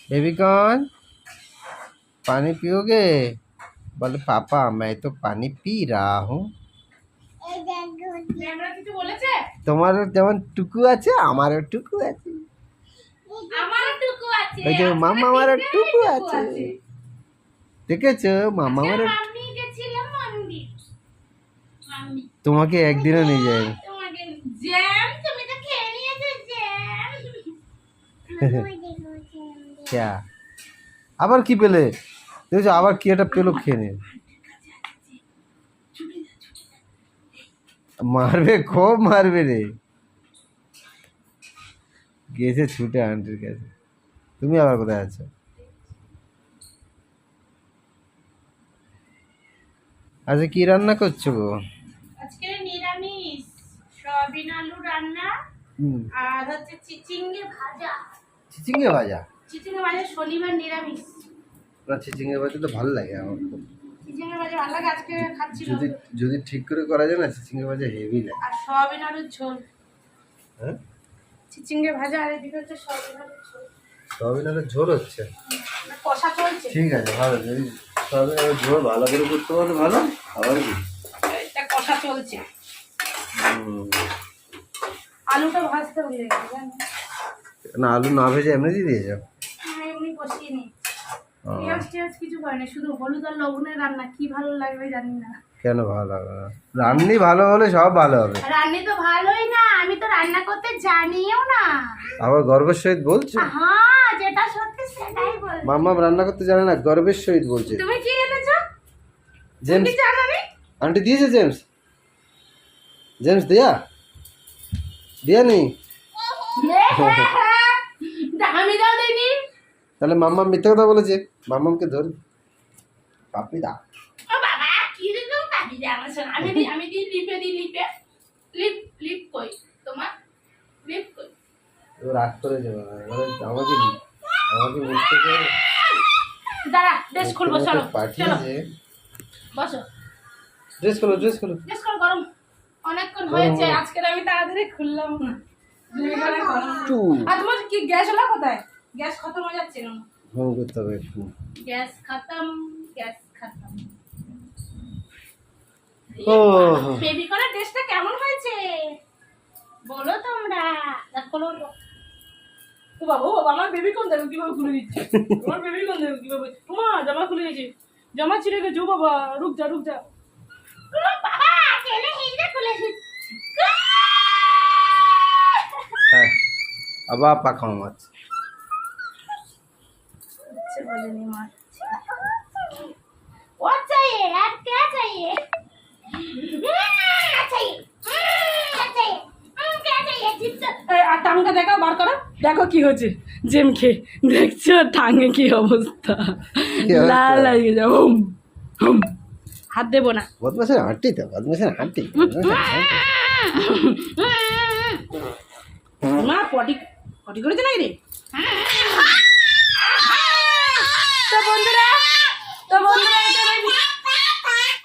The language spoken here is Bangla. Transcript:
बेबी कौन पानी पियोगे? बोले पापा मैं तो पानी पी रहा हूँ। তোমারও যেমন টুকু আছে আমারও টুকু আছে। ওই যে মামা আমারও টুকু আছে, দেখেছো মামা আমারও। তোমাকে একদিনও নিয়ে যায় क्या আবার কি পেলে দেখছো? আবার কি একটা পেলো, খেয়ে নে। মারবে, খুব মারবে রে। গেছে ছুটে আন্টির কাছে। তুমি আবার কোথায় আছো? আচ্ছা কি রান্না করছো গো? আজকে নিরামিষ সয়াবিন আলু রান্না আর হচ্ছে চিচিঙ্গে ভাজা। চিচিঙ্গে ভাজা? চিচিঙ্গে ভাজা শনিবার নিরামিষ। না চিচিঙ্গে ভাজা তো ভালো লাগে আমার খুব। চিচিঙ্গে ভাজা ভালো লাগে, আজকে খাচ্ছি। যদি যদি ঠিক করে করা যায় না চিচিঙ্গে ভাজা হেভি লাগে। আর সয়াবিন আলুর ঝোল। হ্যাঁ চিচিঙ্গে ভাজা আর এদিকে হচ্ছে সয়াবিন আলুর ঝোল। সয়াবিন আলুর ঝোল হচ্ছে, কষা চলছে। ঠিক আছে ভালো। যদি সয়াবিন আলুর ঝোল ভালো করে করতে পারলে ভালো। আবার কি এটা কষা চলছে। আলুটা ভাজতে ভুলে গেছি জানো না? আলু না ভেজে এমনি দিয়ে দিয়েছো? এমনি কষিয়ে নি, পেঁয়াজ টেয়াজ কিছু করে না, শুধু হলুদ আর লবণের রান্না। কি ভালো লাগবে জানি না। কেন ভালো লাগবে না? রান্নি ভালো হলে সব ভালো হবে। রান্নি তো ভালোই না, আমি তো রান্না করতে জানিও না। আবার গর্বের সহিত বলছো? হ্যাঁ যেটা সত্যি সেটাই বল। মাম্মা রান্না করতে জানে না, গর্বের সহিত বলছে। তুমি কি এনেছো? জেমস তুমি জানো না? আন্টি দিয়েছে। জেমস জেমস দিয়া দিয়া নেই? আমি দাও দেনি। তাহলে মাম্মা মিথ্যে কথা বলেছে। মাম্মামকে ধর পাপি দা। ও বাবা কি রে তুমি পাবি দে আমার সঙ্গে। আমি দি লিপে লিপ লিপ কই তোমার লিপ কই? ও রাগ করে যাবে না, এবারে আমাকে মুখ থেকে দাঁড়া ড্রেস খুলবো, চলো চলো পাঠিয়েছে। বসো, ড্রেস খোলো ড্রেস খোলো। ড্রেস খুল, গরম অনেকক্ষণ হয়েছে। আজকে আমি তাড়াতাড়ি খুললাম না। আর তোমার কি গ্যাস হলো কোথায়? গ্যাস খতম হয়ে যাচ্ছে কেন? ফোন করতে হবে একটু। গ্যাস খতম, গ্যাস খতম। ও বেবি করার ড্রেসটা কেমন হয়েছে বলো তোমরা? দেখো ও বাবা, ও বাবা, আমার বেবি কোন দেখো কিভাবে খুলে দিচ্ছে। আমার বেবি কোন দেখো কিভাবে। তোমার জামা খুলে গেছে, জামা ছিঁড়ে গেছে। ও বাবা রুক যা বাবা, কেনে হেইটা খুলে দিচ্ছে। হ্যাঁ আবার পাখানো মাছ। अच्छे बोलेनी माँ वो चाहिए यार, क्या चाहिए? টাঙ্গা দেখো, বার করো, দেখো কি হচ্ছে। জেমকে দেখছো টাঙ্গে কি অবস্থা, লাল লাগিয়ে যাও। হাত দেবো না। বদমাসের হাঁটি তো, বদমাসের হাঁটি। মা পটি পটি করেছে নাকি রে? তো বন্ধুরা